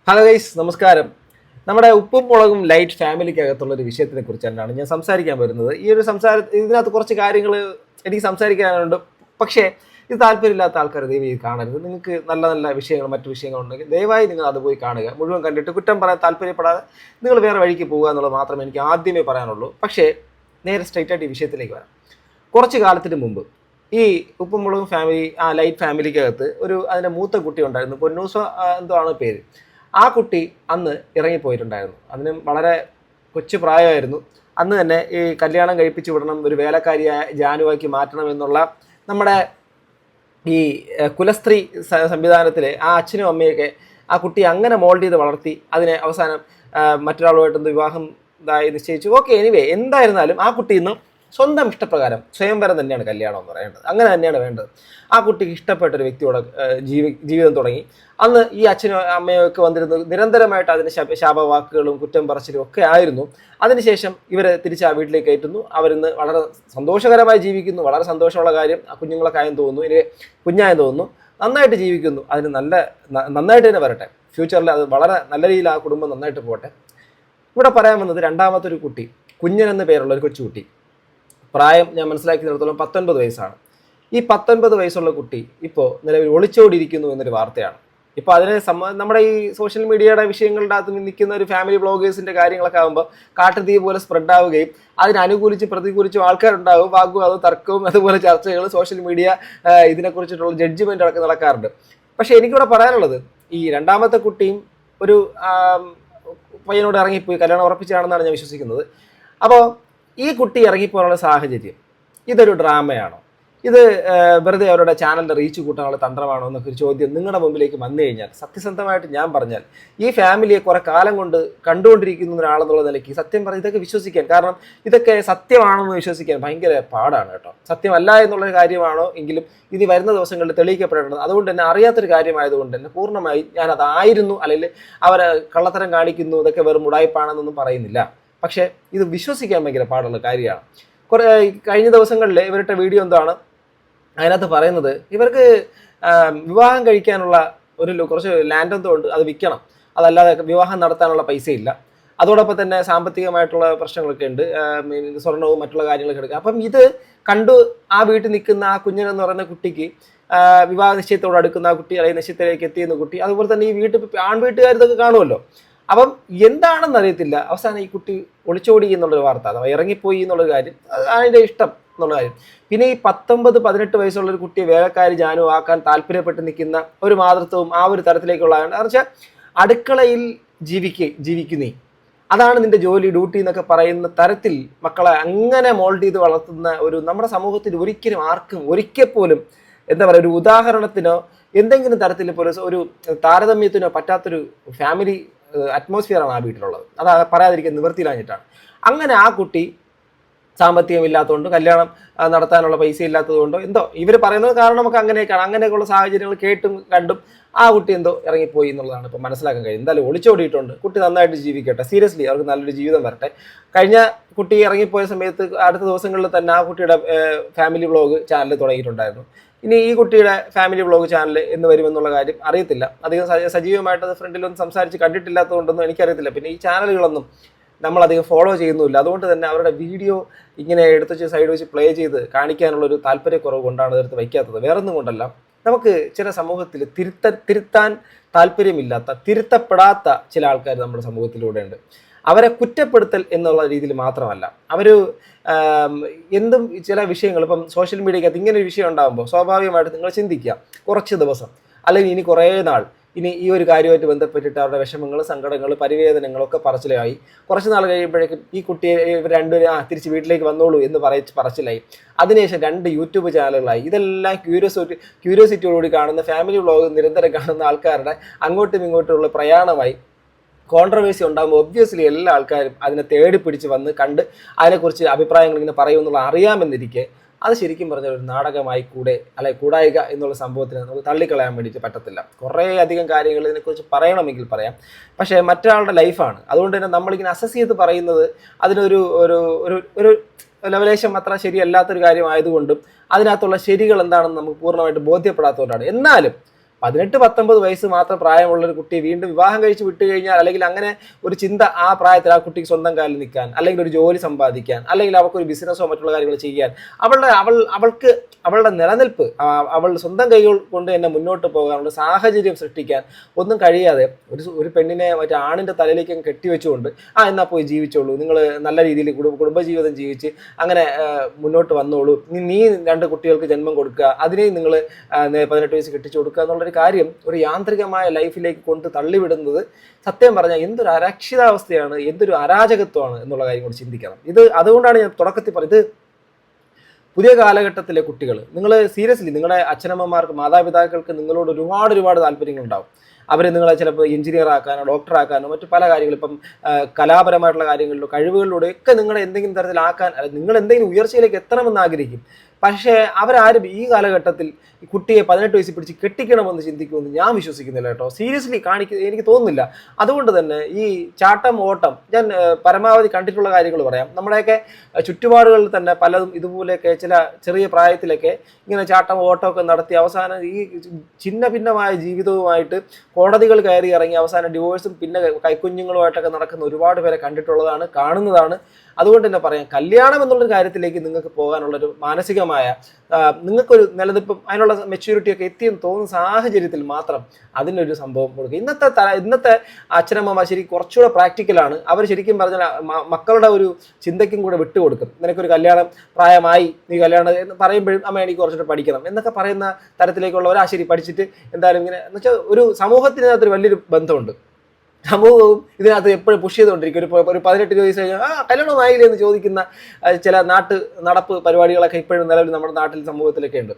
Hello guys, നമസ്കാരം. നമ്മുടെ ഉപ്പും മുളകും ലൈറ്റ് ഫാമിലിക്കകത്തുള്ള ഒരു വിഷയത്തിനെ കുറിച്ച് തന്നെയാണ് ഞാൻ സംസാരിക്കാൻ വരുന്നത്. ഈ ഒരു ഇതിനകത്ത് കുറച്ച് കാര്യങ്ങൾ എനിക്ക് സംസാരിക്കാനുണ്ട്. പക്ഷേ ഇത് താല്പര്യമില്ലാത്ത ആൾക്കാർ ദയവായി ഇത് കാണരുത്. നിങ്ങൾക്ക് നല്ല നല്ല വിഷയങ്ങൾ മറ്റു വിഷയങ്ങളുണ്ടെങ്കിൽ ദയവായി നിങ്ങൾ അത് പോയി കാണുക. മുഴുവൻ കണ്ടിട്ട് കുറ്റം പറയാൻ താല്പര്യപ്പെടാതെ നിങ്ങൾ വേറെ വഴിക്ക് പോകുക എന്നുള്ളത് മാത്രമേ എനിക്ക് ആദ്യമേ പറയാനുള്ളൂ. പക്ഷേ നേരെ സ്ട്രൈറ്റ് ആയിട്ട് ഈ വിഷയത്തിലേക്ക് വരാം. കുറച്ച് കാലത്തിന് മുമ്പ് ഈ ഉപ്പും മുളകും ഫാമിലി, ലൈറ്റ് ഫാമിലിക്കകത്ത് അതിൻ്റെ മൂത്ത കുട്ടി ഉണ്ടായിരുന്നു. പൊന്നൂസ എന്തോ ആണ് പേര്. ആ കുട്ടി അന്ന് ഇറങ്ങിപ്പോയിട്ടുണ്ടായിരുന്നു. അതിന് വളരെ കൊച്ചു പ്രായമായിരുന്നു. അന്ന് തന്നെ ഈ കല്യാണം കഴിപ്പിച്ച് വിടണം, ഒരു വേലക്കാരിയായ ജാനുവാക്കി മാറ്റണം എന്നുള്ള നമ്മുടെ ഈ കുലസ്ത്രീ സംവിധാനത്തിലെ ആ അച്ഛനും അമ്മയൊക്കെ ആ കുട്ടി അങ്ങനെ മോൾഡ് ചെയ്ത് വളർത്തി അതിനെ അവസാനം മറ്റൊരാളുമായിട്ടൊന്ന് വിവാഹം നിശ്ചയിച്ചു. ഓക്കെ, എനിവേ എന്തായിരുന്നാലും ആ കുട്ടി ഇന്ന് സ്വന്തം ഇഷ്ടപ്രകാരം സ്വയംവരം തന്നെയാണ് കല്യാണം എന്ന് പറയേണ്ടത്. അങ്ങനെ തന്നെയാണ് വേണ്ടത്. ആ കുട്ടിക്ക് ഇഷ്ടപ്പെട്ട ഒരു വ്യക്തിയോട് ജീവിതം തുടങ്ങി. അന്ന് ഈ അച്ഛനും അമ്മയും ഒക്കെ വന്നിരുന്നത് നിരന്തരമായിട്ട് അതിന് ശാപവാക്കുകളും കുറ്റം പറച്ചിലും ഒക്കെ ആയിരുന്നു. അതിനുശേഷം ഇവരെ തിരിച്ച് ആ വീട്ടിലേക്ക് കയറ്റുന്നു. അവരിന്ന് വളരെ സന്തോഷകരമായി ജീവിക്കുന്നു. വളരെ സന്തോഷമുള്ള കാര്യം. ആ കുഞ്ഞുങ്ങളൊക്കെ ആയെന്ന് തോന്നുന്നു, ഇനി കുഞ്ഞായെന്ന് തോന്നുന്നു. നന്നായിട്ട് ജീവിക്കുന്നു. അതിന് നന്നായിട്ട് തന്നെ വരട്ടെ. ഫ്യൂച്ചറിൽ അത് വളരെ നല്ല രീതിയിൽ ആ കുടുംബം നന്നായിട്ട് പോട്ടെ. ഇവിടെ പറയാൻ വന്നത് രണ്ടാമത്തെ ഒരു കുട്ടി, കുഞ്ഞൻ എന്ന പേരുള്ള ഒരു കൊച്ചുകുട്ടി. പ്രായം ഞാൻ മനസ്സിലാക്കിയിടത്തോളം 19 വയസ്സാണ്. ഈ 19 വയസ്സുള്ള കുട്ടി ഇപ്പോൾ നിലവിൽ ഒളിച്ചോടിയിരിക്കുന്നു എന്നൊരു വാർത്തയാണ്. ഇപ്പോൾ അതിനെ നമ്മുടെ ഈ സോഷ്യൽ മീഡിയയുടെ വിഷയങ്ങളുടെ അകത്ത് നിൽക്കുന്ന ഒരു ഫാമിലി ബ്ലോഗേഴ്സിൻ്റെ കാര്യങ്ങളൊക്കെ ആകുമ്പോൾ കാട്ടുതീ പോലെ സ്പ്രെഡ് ആവുകയും അതിനനുകൂലിച്ച് പ്രതികൂലിച്ചും ആൾക്കാരുണ്ടാകും. വാഗ്വാദവും തർക്കവും അതുപോലെ ചർച്ചകൾ, സോഷ്യൽ മീഡിയ ഇതിനെക്കുറിച്ചിട്ടുള്ള ജഡ്ജ്മെൻ്റ് അടക്കം നടക്കാറുണ്ട്. പക്ഷേ എനിക്കിവിടെ പറയാനുള്ളത്, ഈ രണ്ടാമത്തെ കുട്ടിയും ഒരു പയ്യനോട് ഇറങ്ങിപ്പോയി കല്യാണം ഉറപ്പിച്ചാണെന്നാണ് ഞാൻ വിശ്വസിക്കുന്നത്. അപ്പോൾ ഈ കുട്ടി ഇറങ്ങിപ്പോകാനുള്ള സാഹചര്യം ഇതൊരു ഡ്രാമയാണോ, ഇത് വെറുതെ അവരുടെ ചാനലിൻ്റെ റീച്ച് കൂട്ടാനുള്ള തന്ത്രമാണോ എന്നൊക്കെ ഒരു ചോദ്യം നിങ്ങളുടെ മുമ്പിലേക്ക് വന്നു കഴിഞ്ഞാൽ, സത്യസന്ധമായിട്ട് ഞാൻ പറഞ്ഞാൽ ഈ ഫാമിലിയെ കുറെ കാലം കൊണ്ട് കണ്ടുകൊണ്ടിരിക്കുന്ന ഒരാളെന്നുള്ള നിലയ്ക്ക് സത്യം പറഞ്ഞ് ഇതൊക്കെ വിശ്വസിക്കാൻ, കാരണം ഇതൊക്കെ സത്യമാണെന്ന് വിശ്വസിക്കാൻ ഭയങ്കര പാടാണ് കേട്ടോ. സത്യമല്ല എന്നുള്ളൊരു കാര്യമാണോ എങ്കിലും ഇനി വരുന്ന ദിവസങ്ങളിൽ തെളിയിക്കപ്പെടേണ്ടത്. അതുകൊണ്ട് തന്നെ അറിയാത്തൊരു കാര്യമായതുകൊണ്ട് തന്നെ പൂർണ്ണമായി ഞാൻ അതായിരുന്നു, അല്ലെങ്കിൽ അവരെ കള്ളത്തരം കാണിക്കുന്നു, ഇതൊക്കെ വെറും ഉടായ്പാണെന്നൊന്നും പറയുന്നില്ല. പക്ഷേ ഇത് വിശ്വസിക്കാൻ ഭയങ്കര പാടുള്ള കാര്യമാണ്. കഴിഞ്ഞ ദിവസങ്ങളിൽ ഇവരുടെ വീഡിയോ എന്താണ് അതിനകത്ത് പറയുന്നത്, ഇവർക്ക് വിവാഹം കഴിക്കാനുള്ള കുറച്ച് ലാൻഡ് എന്തോ ഉണ്ട്, അത് വിൽക്കണം, അതല്ലാതെ വിവാഹം നടത്താനുള്ള പൈസയില്ല. അതോടൊപ്പം തന്നെ സാമ്പത്തികമായിട്ടുള്ള പ്രശ്നങ്ങളൊക്കെ ഉണ്ട്, സ്വർണവും മറ്റുള്ള കാര്യങ്ങളൊക്കെ എടുക്കുക. അപ്പം ഇത് കണ്ടു ആ വീട്ടിൽ നിൽക്കുന്ന ആ കുഞ്ഞനെന്ന് പറയുന്ന കുട്ടിക്ക് വിവാഹ നിശ്ചയത്തോട് അടുക്കുന്ന ആ കുട്ടി, അല്ലെങ്കിൽ നിശ്ചയത്തിലേക്ക് എത്തിയുന്ന കുട്ടി, അതുപോലെ തന്നെ ഈ ആൺവീട്ടുകാർ ഇതൊക്കെ കാണുമല്ലോ. അപ്പം എന്താണെന്ന് അറിയത്തില്ല, അവസാനം ഈ കുട്ടി ഒളിച്ചോടി എന്നുള്ളൊരു വാർത്ത, അഥവാ ഇറങ്ങിപ്പോയി എന്നുള്ളൊരു കാര്യം, അതിൻ്റെ ഇഷ്ടം എന്നുള്ള കാര്യം. പിന്നെ ഈ 19-18 വയസ്സുള്ളൊരു കുട്ടിയെ വേലക്കാരി ജാനു ആക്കാൻ താല്പര്യപ്പെട്ട് നിൽക്കുന്ന ഒരു മാതൃത്വവും ആ ഒരു തരത്തിലേക്കുള്ള, എന്ന് വെച്ചാൽ അടുക്കളയിൽ ജീവിക്കുന്നേ, അതാണ് നിന്റെ ജോലി, ഡ്യൂട്ടി എന്നൊക്കെ പറയുന്ന തരത്തിൽ മക്കളെ അങ്ങനെ മോൾഡ് ചെയ്ത് വളർത്തുന്ന ഒരു നമ്മുടെ സമൂഹത്തിൽ ഒരിക്കലും ആർക്കും ഒരിക്കൽ പോലും എന്താ പറയുക, ഒരു ഉദാഹരണത്തിനോ എന്തെങ്കിലും തരത്തിൽ പോലും ഒരു താരതമ്യത്തിനോ പറ്റാത്തൊരു ഫാമിലി അറ്റ്മോസ്ഫിയറാണ് ആ വീട്ടിലുള്ളത്. അത് പറയാതിരിക്കാൻ നിവൃത്തിയിലാഞ്ഞിട്ടാണ്. അങ്ങനെ ആ കുട്ടി സാമ്പത്തികം ഇല്ലാത്തതുകൊണ്ട്, കല്യാണം നടത്താനുള്ള പൈസ ഇല്ലാത്തതുകൊണ്ടോ എന്തോ ഇവർ പറയുന്നത് കാരണം നമുക്ക് അങ്ങനെയൊക്കെയാണ്, അങ്ങനെയൊക്കെയുള്ള സാഹചര്യങ്ങൾ കേട്ടും കണ്ടും ആ കുട്ടി എന്തോ ഇറങ്ങിപ്പോയി എന്നുള്ളതാണ് ഇപ്പോൾ മനസ്സിലാക്കാൻ കഴിയും. എന്തായാലും ഒളിച്ചോടിയിട്ടുണ്ട്, കുട്ടി നന്നായിട്ട് ജീവിക്കട്ടെ. സീരിയസ്ലി അവർക്ക് നല്ലൊരു ജീവിതം വരട്ടെ. കഴിഞ്ഞ കുട്ടി ഇറങ്ങിപ്പോയ സമയത്ത് അടുത്ത ദിവസങ്ങളിൽ തന്നെ ആ കുട്ടിയുടെ ഫാമിലി വ്ളോഗ് ചാനൽ തുടങ്ങിയിട്ടുണ്ടായിരുന്നു. ഇനി ഈ കുട്ടിയുടെ ഫാമിലി വ്ളോഗ് ചാനൽ എന്ന് വരുമെന്നുള്ള കാര്യം അറിയത്തില്ല. അധികം സജീവമായിട്ട് അത് ഫ്രണ്ടിലൊന്നും സംസാരിച്ച് കണ്ടിട്ടില്ലാത്തതുകൊണ്ടൊന്നും എനിക്കറിയത്തില്ല. പിന്നെ ഈ ചാനലുകളൊന്നും നമ്മളധികം ഫോളോ ചെയ്യുന്നുമില്ല. അതുകൊണ്ട് തന്നെ അവരുടെ വീഡിയോ ഇങ്ങനെ എടുത്ത് വെച്ച് സൈഡ് വെച്ച് പ്ലേ ചെയ്ത് കാണിക്കാനുള്ളൊരു താല്പര്യക്കുറവ് കൊണ്ടാണ് അതെടുത്ത് വയ്ക്കാത്തത്. വേറൊന്നും കൊണ്ടല്ല. നമുക്ക് ചില സമൂഹത്തിൽ തിരുത്താൻ താല്പര്യമില്ലാത്ത, തിരുത്തപ്പെടാത്ത ചില ആൾക്കാർ നമ്മുടെ സമൂഹത്തിലൂടെ ഉണ്ട്. അവരെ കുറ്റപ്പെടുത്തൽ എന്നുള്ള രീതിയിൽ മാത്രമല്ല, അവർ എന്തും ചില വിഷയങ്ങൾ, ഇപ്പം സോഷ്യൽ മീഡിയക്കകത്ത് ഇങ്ങനെ ഒരു വിഷയം ഉണ്ടാകുമ്പോൾ സ്വാഭാവികമായിട്ട് നിങ്ങൾ ചിന്തിക്കുക, കുറച്ച് ദിവസം അല്ലെങ്കിൽ ഇനി കുറേ നാൾ ഇനി ഈ ഒരു കാര്യമായിട്ട് ബന്ധപ്പെട്ടിട്ട് അവരുടെ വിഷമങ്ങൾ, സങ്കടങ്ങൾ, പരിവേദനങ്ങളൊക്കെ പറച്ചിലായി. കുറച്ച് നാൾ കഴിയുമ്പോഴേക്കും ഈ കുട്ടിയെ ഇവർ രണ്ടുപേരും തിരിച്ച് വീട്ടിലേക്ക് വന്നോളൂ എന്ന് പറച്ചിലായി. അതിനുശേഷം 2 യൂട്യൂബ് ചാനലുകളായി. ഇതെല്ലാം ക്യൂരിയോസിറ്റിയോടുകൂടി കാണുന്ന, ഫാമിലി വ്ളോഗ് നിരന്തരം കാണുന്ന ആൾക്കാരുടെ അങ്ങോട്ടും ഇങ്ങോട്ടുമുള്ള പ്രയാണമായി. കോൺട്രവേഴ്സി ഉണ്ടാകുമ്പോൾ ഒബ്വിയസ്ലി എല്ലാ ആൾക്കാരും അതിനെ തേടി പിടിച്ച് വന്ന് കണ്ട് അതിനെക്കുറിച്ച് അഭിപ്രായങ്ങൾ ഇങ്ങനെ പറയുമെന്നുള്ള അറിയാമെന്നിരിക്കെ അത് ശരിക്കും പറഞ്ഞാൽ ഒരു നാടകമായി കൂടായിക എന്നുള്ള സംഭവത്തിന് നമുക്ക് തള്ളിക്കളയാൻ വേണ്ടിയിട്ട് പറ്റത്തില്ല. കുറേ അധികം കാര്യങ്ങൾ ഇതിനെക്കുറിച്ച് പറയണമെങ്കിൽ പറയാം. പക്ഷേ മറ്റൊരാളുടെ ലൈഫാണ്. അതുകൊണ്ട് തന്നെ നമ്മളിങ്ങനെ അസസ് ചെയ്ത് പറയുന്നത് അതിനൊരു ഒരു ഒരു ലെവലേശം അത്ര ശരിയല്ലാത്തൊരു കാര്യമായതുകൊണ്ടും അതിനകത്തുള്ള ശരികൾ എന്താണെന്ന് നമുക്ക് പൂർണ്ണമായിട്ട് ബോധ്യപ്പെടാത്തതുകൊണ്ടാണ്. എന്നാലും 18-19 വയസ്സ് മാത്രം പ്രായമുള്ള ഒരു കുട്ടിയെ വീണ്ടും വിവാഹം കഴിച്ച് വിട്ടു കഴിഞ്ഞാൽ, അല്ലെങ്കിൽ അങ്ങനെ ഒരു ചിന്ത ആ പ്രായത്തിൽ ആ കുട്ടിക്ക് സ്വന്തം കാലിൽ നിൽക്കാൻ, അല്ലെങ്കിൽ ഒരു ജോലി സമ്പാദിക്കാൻ, അല്ലെങ്കിൽ അവൾക്ക് ഒരു ബിസിനസ്സോ മറ്റുള്ള കാര്യങ്ങൾ ചെയ്യാൻ, അവൾക്ക് അവളുടെ നിലനിൽപ്പ്, അവൾ സ്വന്തം കൈകൾ കൊണ്ട് തന്നെ മുന്നോട്ട് പോകാനുള്ള സാഹചര്യം സൃഷ്ടിക്കാൻ ഒന്നും കഴിയാതെ ഒരു പെണ്ണിനെ മറ്റേ ആണിൻ്റെ തലയിലേക്ക് കെട്ടിവെച്ചുകൊണ്ട് എന്നാൽ പോയി ജീവിച്ചോളൂ, നിങ്ങൾ നല്ല രീതിയിൽ കുടുംബജീവിതം ജീവിച്ച് അങ്ങനെ മുന്നോട്ട് വന്നോളൂ, നീ 2 കുട്ടികൾക്ക് ജന്മം കൊടുക്കുക, അതിനെയും നിങ്ങൾ 18 വയസ്സ് കെട്ടിച്ചു കൊടുക്കുക എന്നുള്ളൊരു കാര്യം ഒരു യാന്ത്രികമായ ലൈഫിലേക്ക് കൊണ്ട് തള്ളിവിടുന്നത് സത്യം പറഞ്ഞാൽ എന്തൊരു അരക്ഷിതാവസ്ഥയാണ്, എന്തൊരു അരാജകത്വമാണ് എന്നുള്ള കാര്യം കൂടി ചിന്തിക്കണം. അതുകൊണ്ടാണ് ഞാൻ തുടക്കത്തിൽ പറഞ്ഞത്, പുതിയ കാലഘട്ടത്തിലെ കുട്ടികൾ, നിങ്ങൾ സീരിയസ്ലി നിങ്ങളുടെ അച്ഛനമ്മമാർക്ക്, മാതാപിതാക്കൾക്ക് നിങ്ങളോട് ഒരുപാട് താല്പര്യങ്ങളുണ്ടാവും. അവർ നിങ്ങളെ ചിലപ്പോൾ എഞ്ചിനീയർ ആക്കാനോ ഡോക്ടറാക്കാനോ മറ്റു പല കാര്യങ്ങളും, ഇപ്പം കലാപരമായിട്ടുള്ള കാര്യങ്ങളിലോ കഴിവുകളിലൂടെയൊക്കെ നിങ്ങളെ എന്തെങ്കിലും തരത്തിലാക്കാൻ, നിങ്ങൾ എന്തെങ്കിലും ഉയർച്ചയിലേക്ക് എത്തണമെന്ന് ആഗ്രഹിക്കും. പക്ഷേ അവരാരും ഈ കാലഘട്ടത്തിൽ ഈ കുട്ടിയെ 18 വയസ്സിൽ പിടിച്ച് കെട്ടിക്കണമെന്ന് ചിന്തിക്കുമെന്ന് ഞാൻ വിശ്വസിക്കുന്നില്ല കേട്ടോ. സീരിയസ്ലി എനിക്ക് തോന്നുന്നില്ല. അതുകൊണ്ട് തന്നെ ഈ ചാട്ടം ഓട്ടം ഞാൻ പരമാവധി കണ്ടിട്ടുള്ള കാര്യങ്ങൾ പറയാം. നമ്മുടെയൊക്കെ ചുറ്റുപാടുകളിൽ തന്നെ പലതും ഇതുപോലെയൊക്കെ ചില ചെറിയ പ്രായത്തിലൊക്കെ ഇങ്ങനെ ചാട്ടം ഓട്ടമൊക്കെ നടത്തി അവസാനം ഈ ഛിന്ന ഭിന്നമായ ജീവിതവുമായിട്ട് കോടതികൾ കയറി ഇറങ്ങി അവസാനം ഡിവോഴ്സും പിന്നെ കൈക്കുഞ്ഞുങ്ങളുമായിട്ടൊക്കെ നടക്കുന്ന ഒരുപാട് പേരെ കണ്ടിട്ടുള്ളതാണ്, കാണുന്നതാണ്. അതുകൊണ്ട് തന്നെ പറയാം, കല്യാണം എന്നുള്ളൊരു കാര്യത്തിലേക്ക് നിങ്ങൾക്ക് പോകാനുള്ളൊരു മാനസികമായ നിങ്ങൾക്കൊരു നിലനിൽപ്പും അതിനുള്ള മെച്യൂരിറ്റിയൊക്കെ എത്തിയെന്ന് തോന്നുന്ന സാഹചര്യത്തിൽ മാത്രം അതിനൊരു സംഭവം കൊടുക്കുക. ഇന്നത്തെ അച്ഛനമ്മ ശരിക്കും കുറച്ചുകൂടെ പ്രാക്ടിക്കലാണ്. അവർ ശരിക്കും പറഞ്ഞാൽ മക്കളുടെ ഒരു ചിന്തയ്ക്കും കൂടെ വിട്ടുകൊടുക്കും. നിനക്കൊരു കല്യാണം പ്രായമായി, നീ കല്യാണം എന്ന് പറയുമ്പോഴും അമ്മ എനിക്ക് കുറച്ചുകൂടെ പഠിക്കണം എന്നൊക്കെ പറയുന്ന തരത്തിലേക്കുള്ളവർ ശരി പഠിച്ചിട്ട് എന്തായാലും ഇങ്ങനെ എന്ന് വെച്ചാൽ ഒരു സമൂഹത്തിനകത്തൊരു വലിയൊരു ബന്ധമുണ്ട്. സമൂഹവും ഇതിനകത്ത് എപ്പോഴും പുഷ് ചെയ്തുകൊണ്ടിരിക്കും. ഒരു 18 വയസ്സ് കഴിഞ്ഞാൽ കല്യാണമായില്ലേ എന്ന് ചോദിക്കുന്ന ചില നടപ്പ് പരിപാടികളൊക്കെ ഇപ്പോഴും നിലവിൽ നമ്മുടെ നാട്ടിൽ സമൂഹത്തിലൊക്കെ ഉണ്ട്.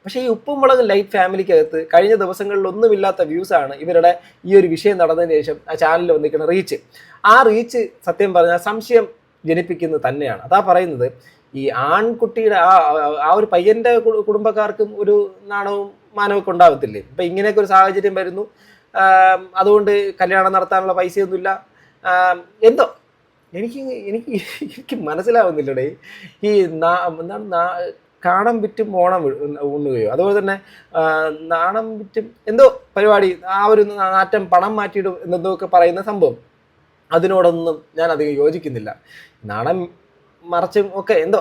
പക്ഷേ ഈ ഉപ്പും മുളകും ലൈറ്റ് ഫാമിലിക്കകത്ത് കഴിഞ്ഞ ദിവസങ്ങളിൽ ഒന്നുമില്ലാത്ത വ്യൂസാണ് ഇവരുടെ ഈ ഒരു വിഷയം നടന്നതിന് ശേഷം ആ ചാനലിൽ വന്നിരിക്കുന്ന റീച്ച്. ആ റീച്ച് സത്യം പറഞ്ഞാൽ സംശയം ജനിപ്പിക്കുന്നത് തന്നെയാണ്. അതാ പറയുന്നത്, ഈ ആൺകുട്ടിയുടെ ആ ഒരു പയ്യൻ്റെ കുടുംബക്കാർക്കും ഒരു നാണവും മാനവൊക്കെ ഉണ്ടാകത്തില്ലേ. ഇപ്പം ഇങ്ങനെയൊക്കെ ഒരു സാഹചര്യം വരുന്നു, അതുകൊണ്ട് കല്യാണം നടത്താനുള്ള പൈസയൊന്നുമില്ല, എന്തോ എനിക്ക് മനസ്സിലാവുന്നില്ലടേ. ഈ എന്താണ് കാണം വിറ്റും ഓണം ഉണ്ണുകയോ, അതുപോലെ തന്നെ നാണം വിറ്റും എന്തോ പരിപാടി, ആ ഒരു നാറ്റം പണം മാറ്റിയിടും എന്നൊക്കെ പറയുന്ന സംഭവം, അതിനോടൊന്നും ഞാൻ അധികം യോജിക്കുന്നില്ല. നാണം മറച്ചും ഒക്കെ എന്തോ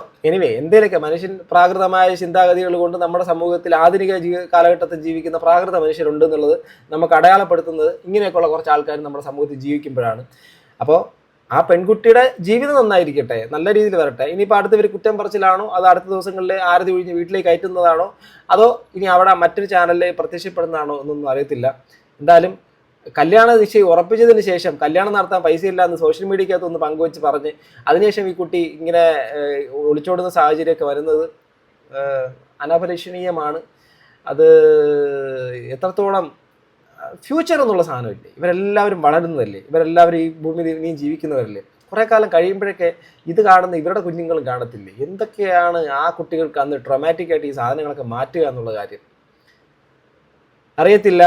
എന്തേലൊക്കെ മനുഷ്യൻ പ്രാകൃതമായ ചിന്താഗതികൾ കൊണ്ട് നമ്മുടെ സമൂഹത്തിൽ ആധുനിക കാലഘട്ടത്തിൽ ജീവിക്കുന്ന പ്രാകൃത മനുഷ്യരുണ്ട് എന്നുള്ളത് നമുക്ക് അടയാളപ്പെടുത്തുന്നത് ഇങ്ങനെയൊക്കെയുള്ള കുറച്ച് ആൾക്കാർ നമ്മുടെ സമൂഹത്തിൽ ജീവിക്കുമ്പോഴാണ്. അപ്പോൾ ആ പെൺകുട്ടിയുടെ ജീവിതം നന്നായിരിക്കട്ടെ, നല്ല രീതിയിൽ വരട്ടെ. ഇനിയിപ്പോൾ അടുത്തവർ കുറ്റം പറച്ചിലാണോ, അത് അടുത്ത ദിവസങ്ങളിൽ ആരതി ഒഴിഞ്ഞ് വീട്ടിലേക്ക് കയറ്റുന്നതാണോ, അതോ ഇനി അവിടെ മറ്റൊരു ചാനലിൽ പ്രത്യക്ഷപ്പെടുന്നതാണോ എന്നൊന്നും അറിയത്തില്ല. എന്തായാലും കല്യാണ നിശ്ചയം ഉറപ്പിച്ചതിന് ശേഷം കല്യാണം നടത്താൻ പൈസയില്ല എന്ന് സോഷ്യൽ മീഡിയക്കകത്ത് ഒന്ന് പങ്കുവെച്ച് പറഞ്ഞ് അതിനുശേഷം ഈ കുട്ടി ഇങ്ങനെ ഒളിച്ചോടുന്ന സാഹചര്യമൊക്കെ വരുന്നത് അനപലഷണീയമാണ്. അത് എത്രത്തോളം ഫ്യൂച്ചർ എന്നുള്ള സാധനമില്ലേ, ഇവരെല്ലാവരും വളരുന്നതല്ലേ, ഇവരെല്ലാവരും ഈ ഭൂമിയിൽ ഇനിയും ജീവിക്കുന്നവരല്ലേ. കുറേ കാലം കഴിയുമ്പോഴൊക്കെ ഇത് കാണുന്ന ഇവരുടെ കുഞ്ഞുങ്ങളും കാണത്തില്ലേ. എന്തൊക്കെയാണ് ആ കുട്ടികൾക്ക് അന്ന് ട്രോമാറ്റിക് ആയിട്ട് ഈ സാധനങ്ങളൊക്കെ മാറ്റുക എന്നുള്ള കാര്യം അറിയത്തില്ല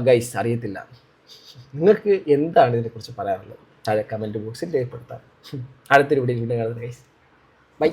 ഗൈസ്, അറിയത്തില്ല. നിങ്ങൾക്ക് എന്താണ് ഇതിനെക്കുറിച്ച് പറയാനുള്ളത്? താഴെ കമൻറ്റ് ബോക്സിൽ രേഖപ്പെടുത്താം. അടുത്തൊരു വീഡിയോ കാണുന്നത് ഗൈസ്. ബൈ.